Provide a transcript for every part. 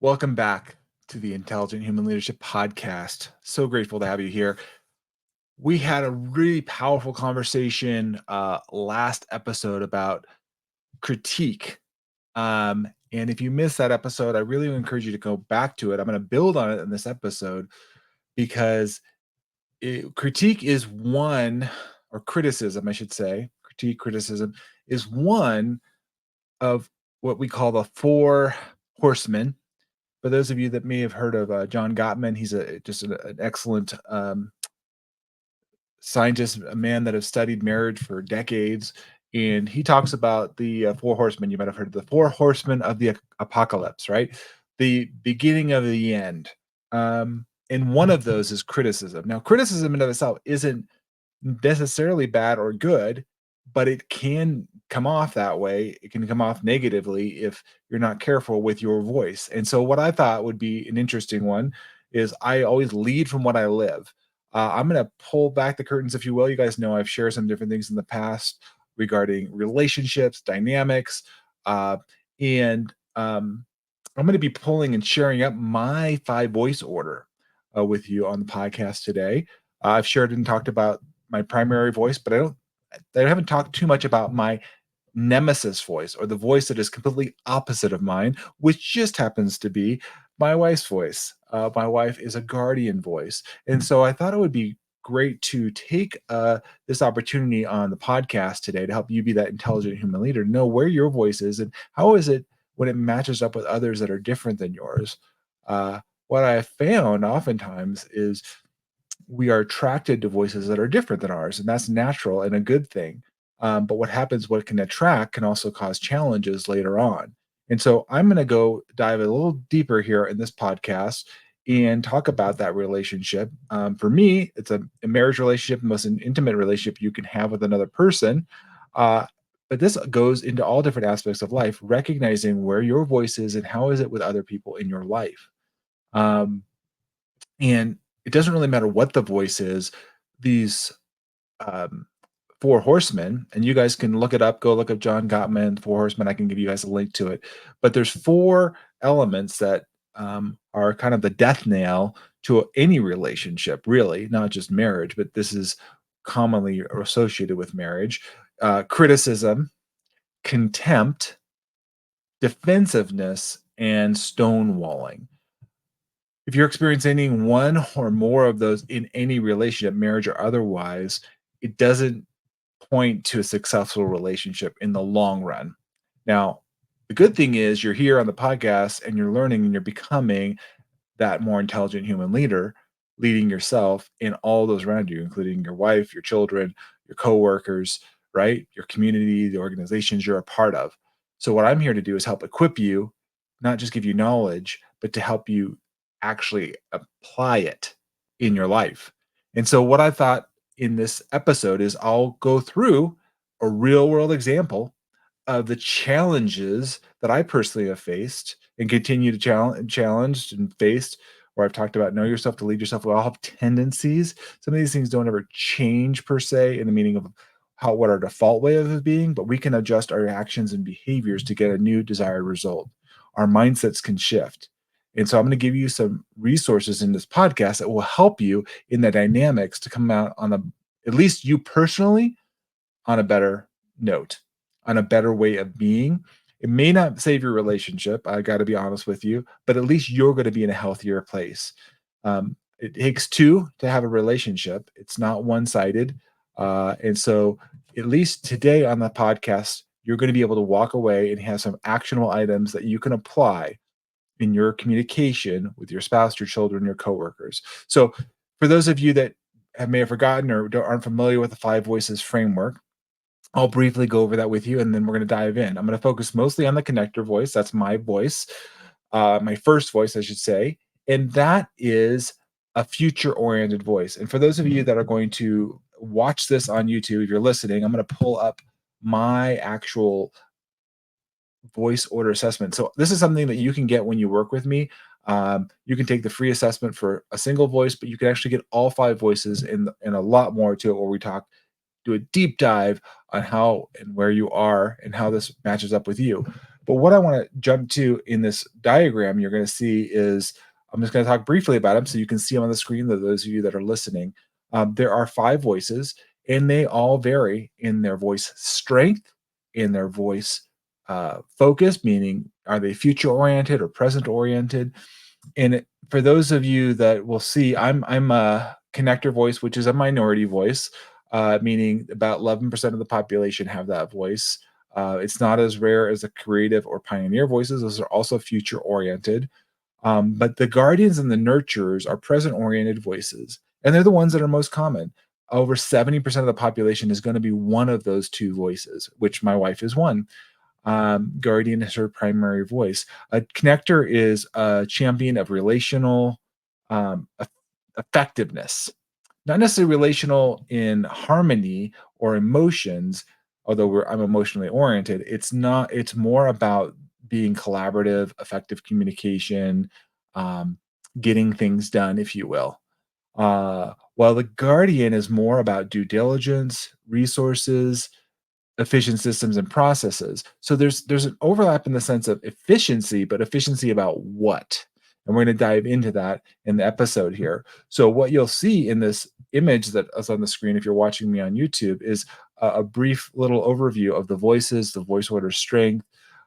Welcome back to the Intelligent Human Leadership Podcast. So grateful to have you here. We had a really powerful conversation last episode about critique. And if you missed that episode, I really encourage you to go back to it. I'm going to build on it in this episode because critique is one, or criticism, I should say, criticism is one of what we call the four horsemen. For those of you that may have heard of John Gottman, he's just an excellent scientist, a man that has studied marriage for decades. And he talks about the four horsemen. You might have heard of the four horsemen of the apocalypse, right? The beginning of the end. And one of those is criticism. Now, criticism in of itself isn't necessarily bad or good, but it can come off that way. It can come off negatively if you're not careful with your voice. And so, what I thought would be an interesting one is I always lead from what I live. I'm going to pull back the curtains, if you will. You guys know I've shared some different things in the past regarding relationships, dynamics, and I'm going to be pulling and sharing up my 5 voice order with you on the podcast today. I've shared and talked about my primary voice, but I haven't talked too much about my nemesis voice, or the voice that is completely opposite of mine, which just happens to be my wife's voice. My wife is a guardian voice. And so I thought it would be great to take this opportunity on the podcast today to help you be that intelligent human leader, know where your voice is and how is it when it matches up with others that are different than yours. What I have found oftentimes is we are attracted to voices that are different than ours, and that's natural and a good thing. But what happens, what can attract, can also cause challenges later on. And so I'm going to go dive a little deeper here in this podcast and talk about that relationship. For me, it's a marriage relationship, the most intimate relationship you can have with another person. But this goes into all different aspects of life, recognizing where your voice is and how is it with other people in your life. And it doesn't really matter what the voice is. These um, Four Horsemen, and you guys can look it up. Go look up John Gottman, Four Horsemen. I can give you guys a link to it. But there's 4 elements that are kind of the death nail to any relationship, really, not just marriage, but this is commonly associated with marriage. Criticism, contempt, defensiveness, and stonewalling. If you're experiencing one or more of those in any relationship, marriage or otherwise, it doesn't point to a successful relationship in the long run. Now, the good thing is you're here on the podcast and you're learning and you're becoming that more intelligent human leader, leading yourself and all those around you, including your wife, your children, your coworkers, right? Your community, the organizations you're a part of. So what I'm here to do is help equip you, not just give you knowledge, but to help you actually apply it in your life. And so what I thought in this episode is I'll go through a real world example of the challenges that I personally have faced and continue to challenged and faced, where I've talked about know yourself to lead yourself. We all have tendencies. Some of these things don't ever change per se in the meaning of what our default way of being, but we can adjust our actions and behaviors to get a new desired result. Our mindsets can shift. And so I'm going to give you some resources in this podcast that will help you in the dynamics to come out on at least you personally, on a better note, on a better way of being. It may not save your relationship, I got to be honest with you, but at least you're going to be in a healthier place. It takes 2 to have a relationship. It's not one-sided. And so at least today on the podcast, you're going to be able to walk away and have some actionable items that you can apply in your communication with your spouse, your children, your coworkers. So for those of you that may have forgotten or aren't familiar with the 5 voices framework, I'll briefly go over that with you, and then we're going to dive in. I'm going to focus mostly on the connector voice. That's my voice, my first voice, I should say. And that is a future-oriented voice. And for those of you that are going to watch this on YouTube, if you're listening, I'm going to pull up my actual voice order assessment. So this is something that you can get when you work with me. You can take the free assessment for a single voice, but you can actually get all 5 voices and a lot more to it, where we do a deep dive on how and where you are and how this matches up with you. But what I want to jump to in this diagram you're going to see is I'm just going to talk briefly about them so you can see them on the screen, those of you that are listening. There are five voices, and they all vary in their voice strength, in their voice focus, meaning are they future oriented or present oriented. And for those of you that will see, I'm a connector voice, which is a minority voice, meaning about 11% of the population have that voice. It's not as rare as the creative or pioneer voices; those are also future oriented. But the guardians and the nurturers are present oriented voices, and they're the ones that are most common. Over 70% of the population is going to be one of those two voices, which my wife is one. Guardian is her primary voice. A connector is a champion of relational effectiveness, not necessarily relational in harmony or emotions. Although I'm emotionally oriented, it's not. It's more about being collaborative, effective communication, um, getting things done, if you will. While the guardian is more about due diligence, resources, efficient systems and processes. So there's an overlap in the sense of efficiency, but efficiency about what? And we're going to dive into that in the episode here. So what you'll see in this image that is on the screen, if you're watching me on YouTube, is a brief little overview of the voices, the voice order strength.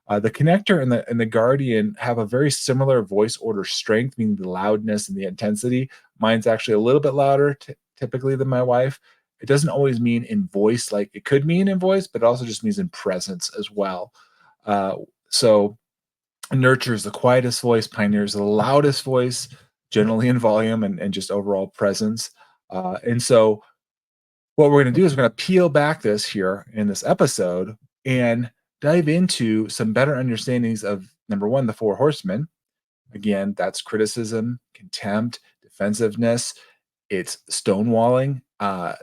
The connector and the guardian have a very similar voice order strength, meaning the loudness and the intensity. Mine's actually a little bit louder typically than my wife. It doesn't always mean in voice like it could mean in voice, but it also just means in presence as well. Uh, so nurture is the quietest voice, pioneer is the loudest voice, generally in volume and just overall presence. And so what we're going to do is we're going to peel back this here in this episode and dive into some better understandings of number one, the four horsemen. Again, that's criticism, contempt, defensiveness, it's stonewalling.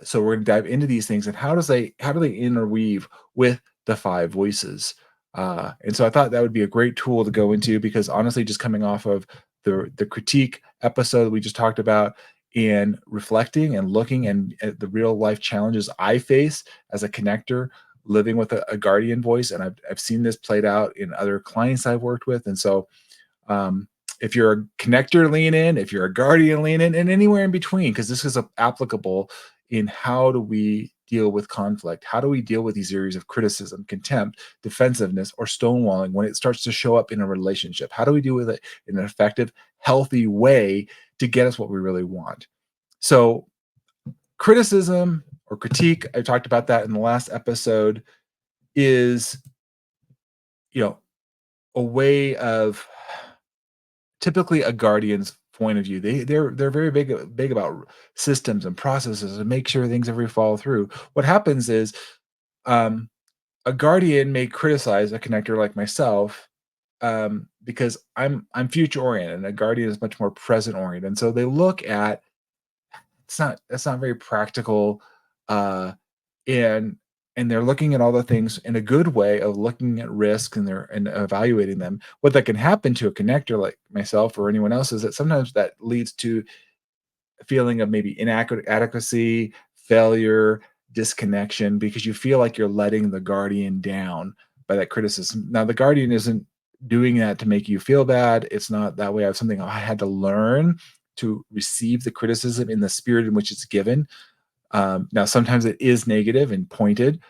So we're going to dive into these things and how do they interweave with the five voices. And so I thought that would be a great tool to go into because honestly, just coming off of the critique episode that we just talked about and reflecting and looking and at the real life challenges I face as a connector, living with a guardian voice, and I've seen this played out in other clients I've worked with, and so um, if you're a connector, lean in. If you're a guardian, lean in, and anywhere in between, because this is applicable in how do we deal with conflict? How do we deal with these areas of criticism, contempt, defensiveness, or stonewalling when it starts to show up in a relationship? How do we deal with it in an effective, healthy way to get us what we really want? So, criticism or critique, I talked about that in the last episode, is you know a way of typically a guardian's point of view. They're very big about systems and processes and make sure things ever follow through. What happens is um, a guardian may criticize a connector like myself because I'm future oriented and a guardian is much more present oriented. And so they look at that's not very practical uh, and they're looking at all the things in a good way of looking at risk and they're and evaluating them. What that can happen to a connector like myself or anyone else is that sometimes that leads to a feeling of maybe inadequacy, failure, disconnection, because you feel like you're letting the guardian down by that criticism. Now, the guardian isn't doing that to make you feel bad. It's not that way. I have something I had to learn to receive the criticism in the spirit in which it's given. Now, sometimes it is negative and pointed,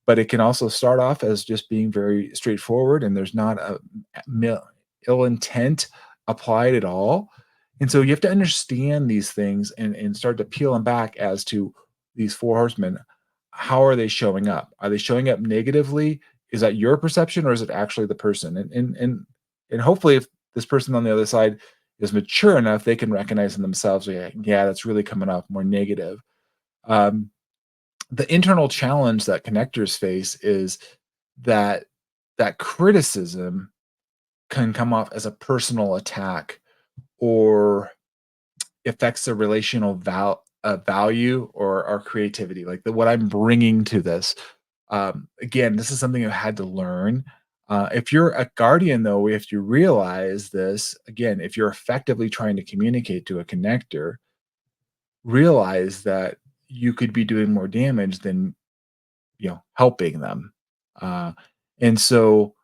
but it can also start off as just being very straightforward and there's not a ill intent applied at all. And so you have to understand these things and start to peel them back as to these four horsemen. How are they showing up? Are they showing up negatively? Is that your perception or is it actually the person? And hopefully if this person on the other side is mature enough, they can recognize in themselves, yeah, that's really coming off more negative. Um, the internal challenge that connectors face is that that criticism can come off as a personal attack or affects the relational value or our creativity, like what I'm bringing to this. Again, this is something I had to learn. If you're a guardian, though, if you realize this, again, if you're effectively trying to communicate to a connector, realize that you could be doing more damage than helping them. Uh, and so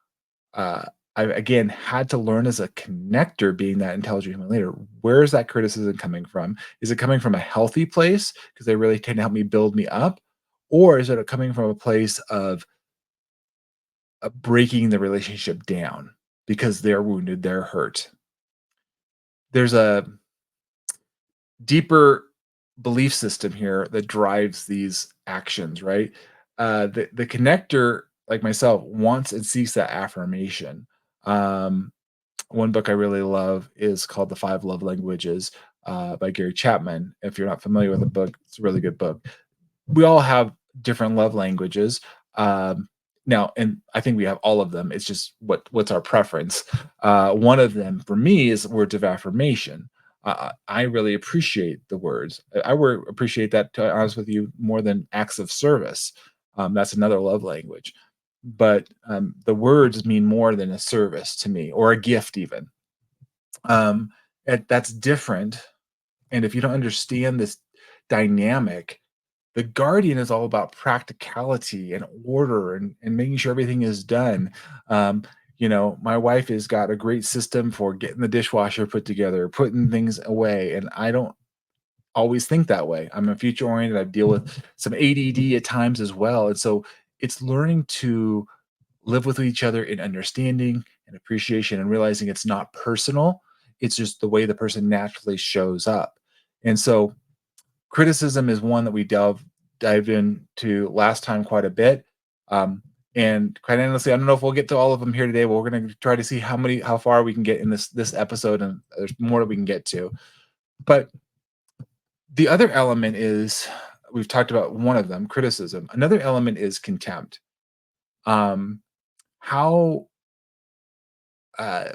uh, I again had to learn as a connector, being that intelligent human leader. Where is that criticism coming from? Is it coming from a healthy place because they really tend to help me build me up, or is it coming from a place of breaking the relationship down because they're wounded, they're hurt? There's a deeper belief system here that drives these actions, right? The connector, like myself, wants and seeks that affirmation. Um, One book I really love is called The Five Love Languages by Gary Chapman. If you're not familiar with the book, it's a really good book. We all have different love languages. Um, Now, and I think we have all of them. It's just what's our preference. One of them for me is words of affirmation. I really appreciate the words. I would appreciate that, to be honest with you, more than acts of service. That's another love language. But the words mean more than a service to me, or a gift, even. Um, that's different. And if you don't understand this dynamic, the guardian is all about practicality and order, and making sure everything is done. Um, my wife has got a great system for getting the dishwasher put together, putting things away, and I don't always think that way. I'm a future oriented. I deal with some ADD at times as well, and so it's learning to live with each other in understanding and appreciation, and realizing it's not personal. It's just the way the person naturally shows up. And so criticism is one that we dived into last time quite a bit. Um, and quite honestly, I don't know if we'll get to all of them here today, but we're going to try to see how far we can get in this episode, and there's more that we can get to. But the other element is, we've talked about one of them, criticism. Another element is contempt. Um, how uh,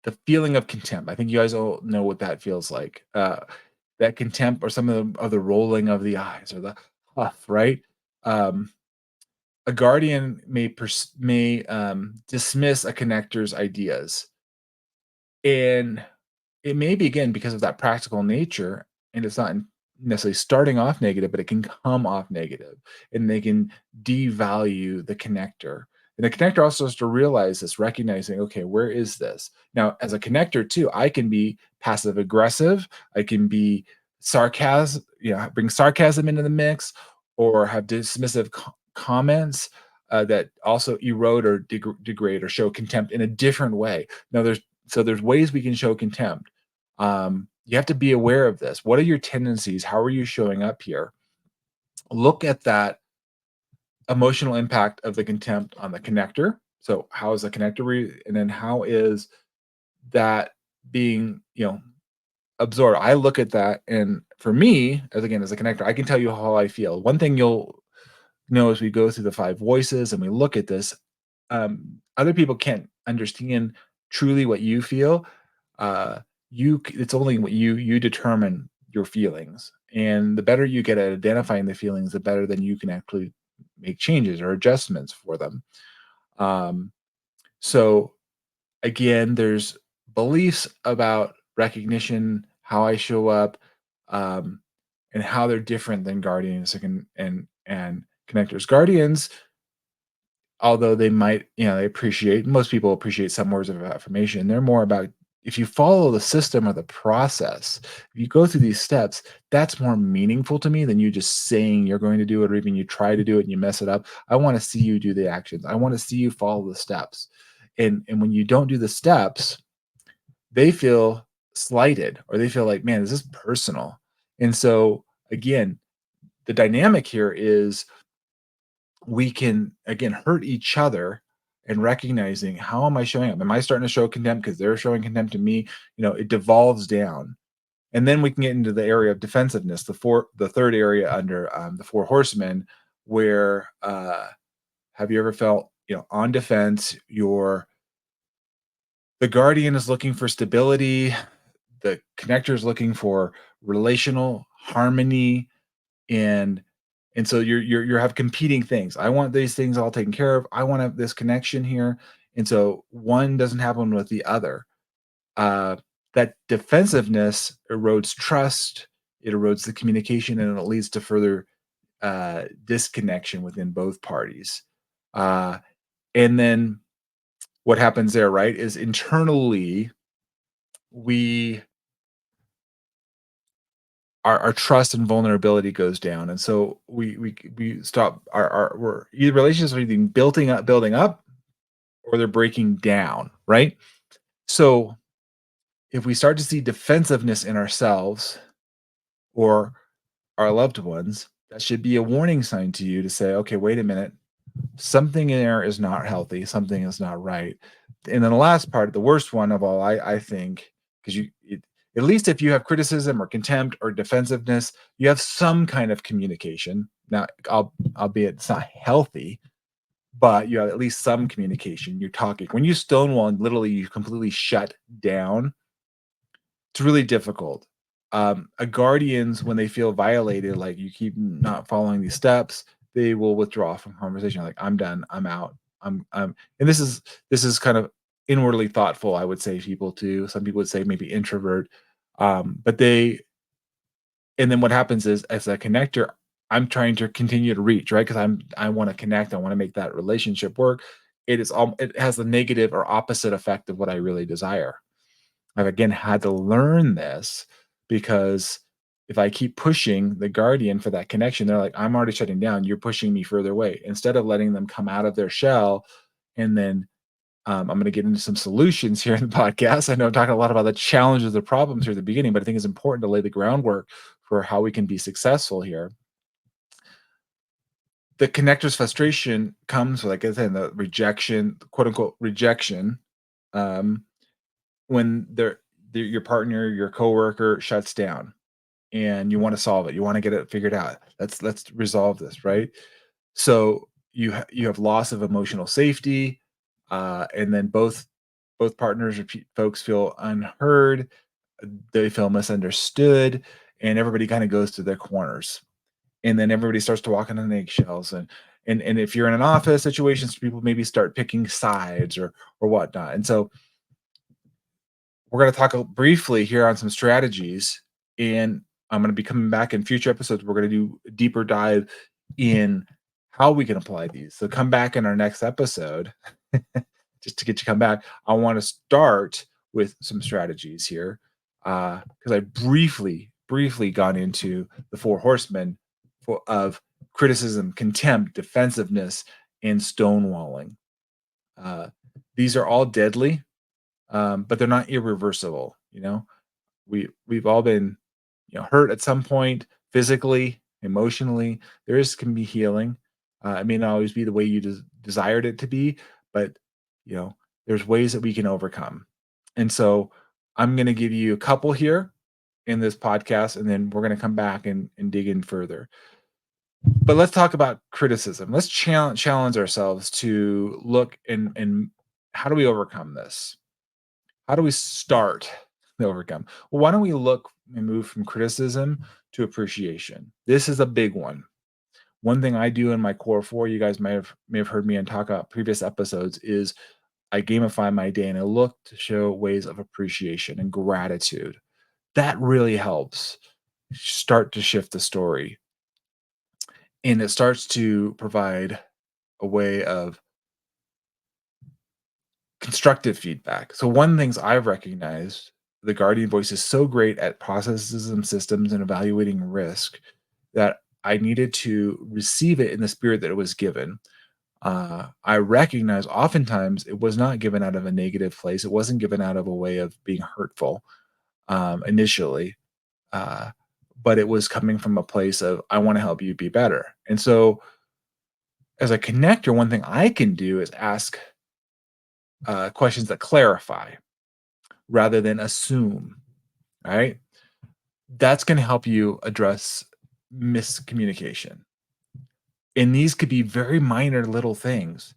the feeling of contempt. I think you guys all know what that feels like. That contempt, or some of the rolling of the eyes, or the huff, right? Um, a guardian may dismiss a connector's ideas, and it may be, again, because of that practical nature, and it's not necessarily starting off negative, but it can come off negative, and they can devalue the connector. And the connector also has to realize this, recognizing, okay, where is this? Now, as a connector too, I can be passive aggressive, I can be sarcasm, bring sarcasm into the mix, or have dismissive comments that also erode or degrade or show contempt in a different way. Now, there's ways we can show contempt. You have to be aware of this. What are your tendencies? How are you showing up here? Look at that emotional impact of the contempt on the connector. So how is the connector and then how is that being, absorbed? I look at that, and for me, as a connector, I can tell you how I feel. One thing you'll know as we go through the five voices and we look at this, other people can't understand truly what you feel. uh it's only what you determine your feelings, and the better you get at identifying the feelings, the better then you can actually make changes or adjustments for them. Um so again, there's beliefs about recognition, how I show up, um and how they're different than guardians and connectors. Guardians, although they might, they appreciate, most people appreciate some words of affirmation. They're more about, if you follow the system or the process, if you go through these steps, that's more meaningful to me than you just saying you're going to do it, or even you try to do it and you mess it up. I want to see you do the actions. I want to see you follow the steps. And when you don't do the steps, they feel slighted, or they feel like, man, is this personal? And so again, the dynamic here is, we can again hurt each other, and recognizing, how am I showing up? Am I starting to show contempt because they're showing contempt to me? It devolves down. And then we can get into the area of defensiveness, the third area under the four horsemen, where have you ever felt, on defense? The guardian is looking for stability, the connector is looking for relational harmony, and so you're have competing things. I want these things all taken care of. I want to have this connection here, and so one doesn't happen with the other. Uh, that defensiveness erodes trust. It erodes the communication, and it leads to further disconnection within both parties. And then what happens there, right, is internally we our trust and vulnerability goes down, and so we stop our we're either relationships are either building up or they're breaking down, right? So if we start to see defensiveness in ourselves or our loved ones, that should be a warning sign to you to say, okay, wait a minute, something in there is not healthy, something is not right. And then the last part, the worst one of all, I think, because at least if you have criticism or contempt or defensiveness, you have some kind of communication. Now, albeit it's not healthy, but you have at least some communication. You're talking. When you stonewall and literally you completely shut down, it's really difficult. A guardians, when they feel violated, like you keep not following these steps, they will withdraw from conversation. Like, I'm done. I'm out. And this is kind of inwardly thoughtful. I would say people too. Some people would say maybe introvert, but they. And then what happens is, as a connector, I'm trying to continue to reach, right? Because I want to connect. I want to make that relationship work. It has the negative or opposite effect of what I really desire. I've again had to learn this because if I keep pushing the guardian for that connection, they're like, I'm already shutting down. You're pushing me further away. Instead of letting them come out of their shell, and then I'm going to get into some solutions here in the podcast. I know I'm talking a lot about the challenges, the problems here at the beginning, but I think it's important to lay the groundwork for how we can be successful here. The connector's frustration comes, like I said, the rejection, quote unquote rejection, um, when your partner, your coworker shuts down and you want to solve it. You want to get it figured out. Let's resolve this, right? So you have loss of emotional safety, and then both partners or folks feel unheard. They feel misunderstood, and everybody kind of goes to their corners. And then everybody starts to walk on eggshells, and if you're in an office situations, people maybe start picking sides or whatnot. And so we're going to talk briefly here on some strategies, and I'm going to be coming back in future episodes. We're going to do a deeper dive in how we can apply these. So come back in our next episode just to get you come back. I want to start with some strategies here because I briefly gone into the four horsemen of criticism, contempt, defensiveness, and stonewalling. Uh, these are all deadly, but they're not irreversible. We've all been, hurt at some point, physically, emotionally. Can be healing. It may not always be the way you desired it to be, but there's ways that we can overcome. And so I'm going to give you a couple here in this podcast, and then we're going to come back and dig in further. But let's talk about criticism. Let's challenge ourselves to look and how do we overcome this? How do we start the overcome? Well, why don't we look and move from criticism to appreciation? This is a big one. One thing I do in my core four, you guys may have heard me and talk about previous episodes, is I gamify my day and I look to show ways of appreciation and gratitude. That really helps start to shift the story. And it starts to provide a way of constructive feedback. So one of the things I've recognized, the Guardian voice is so great at processes and systems and evaluating risk that I needed to receive it in the spirit that it was given. I recognize oftentimes it was not given out of a negative place. It wasn't given out of a way of being hurtful initially, uh, but it was coming from a place of, I want to help you be better. And so as a connector, one thing I can do is ask questions that clarify rather than assume, right? That's going to help you address miscommunication. And these could be very minor little things,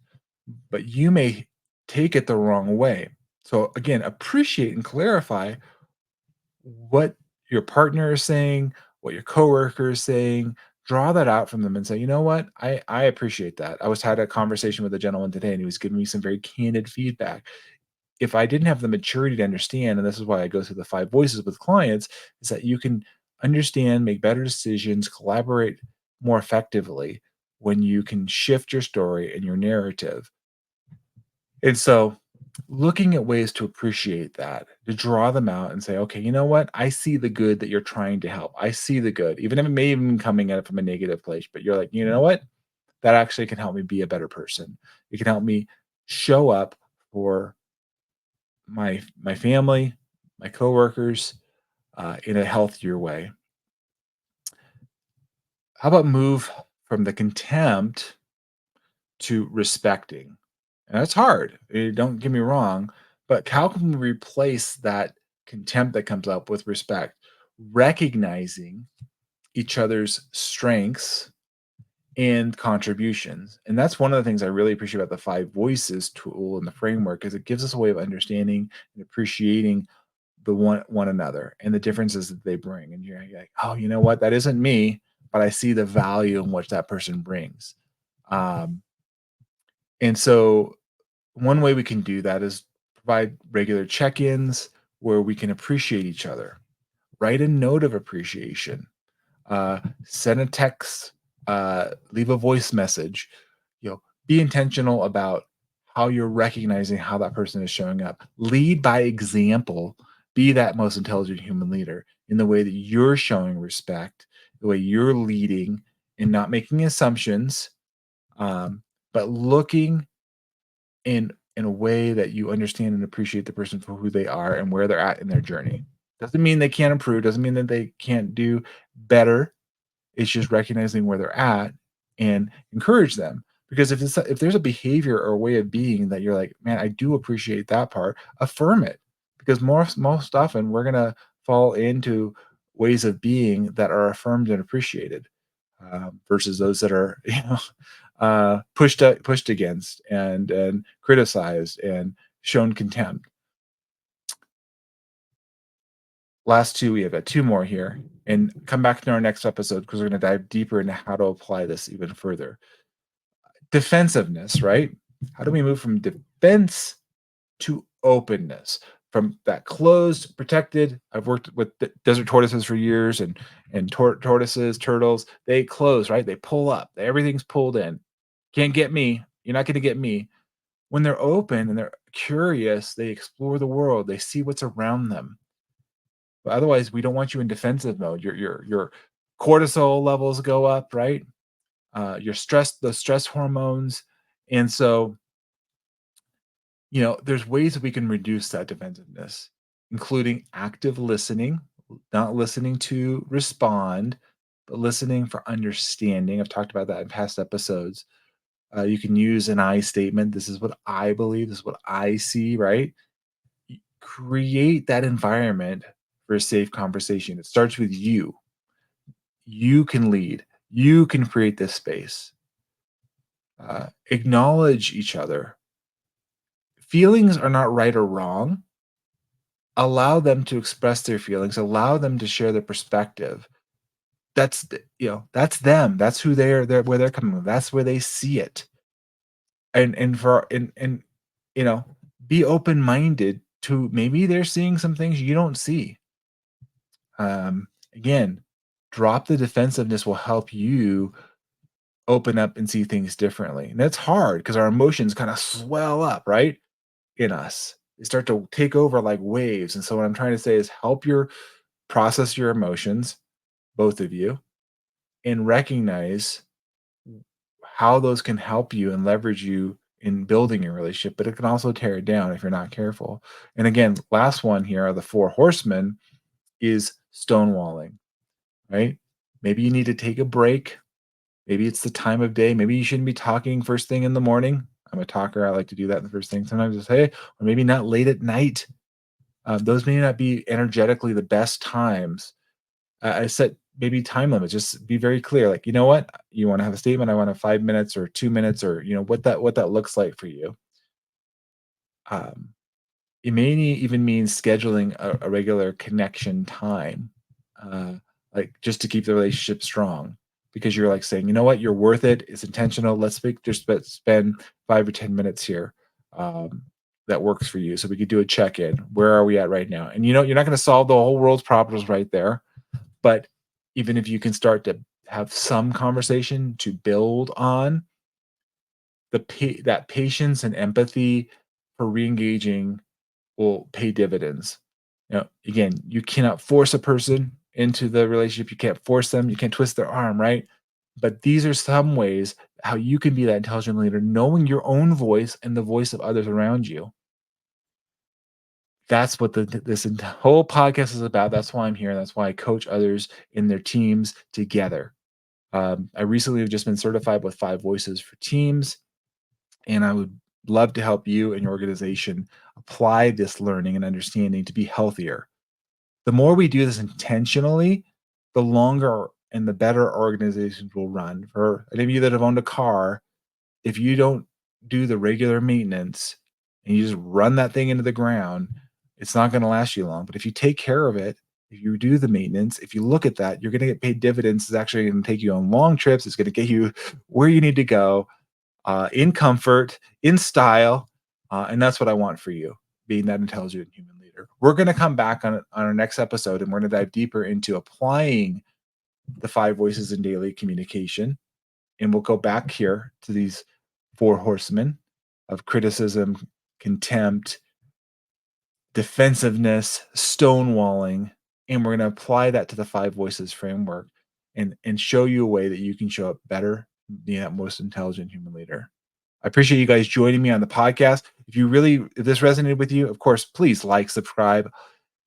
but you may take it the wrong way. So, again, appreciate and clarify what your partner is saying, what your coworker is saying. Draw that out from them and say, you know what? I appreciate that. Had a conversation with a gentleman today, and he was giving me some very candid feedback. If I didn't have the maturity to understand, and this is why I go through the 5 voices with clients, is that you can understand, make better decisions, collaborate more effectively when you can shift your story and your narrative. And so looking at ways to appreciate that, to draw them out and say, okay, you know what? I see the good that you're trying to help. I see the good, even if it may even coming at it from a negative place, but you're like, you know what? That actually can help me be a better person. It can help me show up for my family, my coworkers, in a healthier way. How about move from the contempt to respecting? And that's hard. Don't get me wrong, but how can we replace that contempt that comes up with respect? Recognizing each other's strengths and contributions. And that's one of the things I really appreciate about the five voices tool and the framework is it gives us a way of understanding and appreciating the one another and the differences that they bring. And you're like, oh, you know what? That isn't me, but I see the value in what that person brings. Um, and so one way we can do that is provide regular check-ins where we can appreciate each other. Write a note of appreciation. Send a text. Leave a voice message. Be intentional about how you're recognizing how that person is showing up. Lead by example. Be that most intelligent human leader in the way that you're showing respect, the way you're leading, and not making assumptions, um, but looking in a way that you understand and appreciate the person for who they are and where they're at in their journey. Doesn't mean they can't improve, doesn't mean that they can't do better. It's just recognizing where they're at and encourage them. Because if there's a behavior or a way of being that you're like, man, I do appreciate that part, affirm it. Because most often we're gonna fall into ways of being that are affirmed and appreciated, versus those that are pushed against and criticized and shown contempt. Last two, we have two more here, and come back to our next episode because we're going to dive deeper into how to apply this even further. Defensiveness, right? How do we move from defense to openness? From that closed, protected. I've worked with desert tortoises for years, and tortoises, turtles. They close, right? They pull up. Everything's pulled in. Can't get me. You're not going to get me. When they're open and they're curious, they explore the world. They see what's around them. But otherwise, we don't want you in defensive mode. Your cortisol levels go up, right? The stress hormones, and so there's ways that we can reduce that defensiveness, including active listening, not listening to respond, but listening for understanding. I've talked about that in past episodes. You can use an I statement. This is what I believe. This is what I see. Right? Create that environment for a safe conversation. It starts with you. You can lead. You can create this space. Acknowledge each other. Feelings are not right or wrong. Allow them to express their feelings. Allow them to share their perspective. That's them. That's who they're where they're coming from. That's where they see it. And you know, be open minded to maybe they're seeing some things you don't see. Again, drop the defensiveness will help you open up and see things differently. And that's hard because our emotions kind of swell up, right? In us. They start to take over like waves. And so what I'm trying to say is help your process your emotions, both of you, and recognize how those can help you and leverage you in building your relationship, but it can also tear it down if you're not careful. And again, last one here are the four horsemen is stonewalling, right? Maybe you need to take a break. Maybe it's the time of day. Maybe you shouldn't be talking first thing in the morning. I'm a talker. I like to do that the first thing. Sometimes it's hey, or maybe not late at night. Those may not be energetically the best times. I set maybe time limits. Just be very clear. Like, you know what? You want to have a statement. I want to 5 minutes or 2 minutes or what that looks like for you. Um, it may even mean scheduling a regular connection time, uh, like just to keep the relationship strong. Because you're like saying, you know what, you're worth it. It's intentional. Let's spend 5 or 10 minutes here. Um, that works for you. So we could do a check in. Where are we at right now? And you're not going to solve the whole world's problems right there, but even if you can start to have some conversation to build on that patience and empathy for re-engaging will pay dividends. Again, you cannot force a person into the relationship. You can't force them. You can't twist their arm, right? But these are some ways how you can be that intelligent leader, knowing your own voice and the voice of others around you. That's what this whole podcast is about. That's why I'm here. That's why I coach others in their teams together. I recently have just been certified with 5 voices for teams, and I would love to help you and your organization apply this learning and understanding to be healthier. The more we do this intentionally, the longer and the better organizations will run. For any of you that have owned a car, if you don't do the regular maintenance and you just run that thing into the ground, it's not going to last you long. But if you take care of it, if you do the maintenance, if you look at that, you're going to get paid dividends. It's actually going to take you on long trips. It's going to get you where you need to go, in comfort, in style. And that's what I want for you, being that intelligent human leader. We're going to come back on our next episode, and we're going to dive deeper into applying the 5 voices in daily communication. And we'll go back here to these 4 horsemen of criticism, contempt, defensiveness, stonewalling. And we're going to apply that to the 5 voices framework and show you a way that you can show up better, being that most intelligent human leader. I appreciate you guys joining me on the podcast. If this resonated with you, of course, please like, subscribe,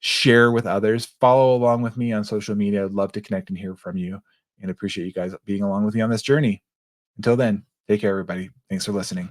share with others, follow along with me on social media. I'd love to connect and hear from you, and appreciate you guys being along with me on this journey. Until then, take care, everybody. Thanks for listening.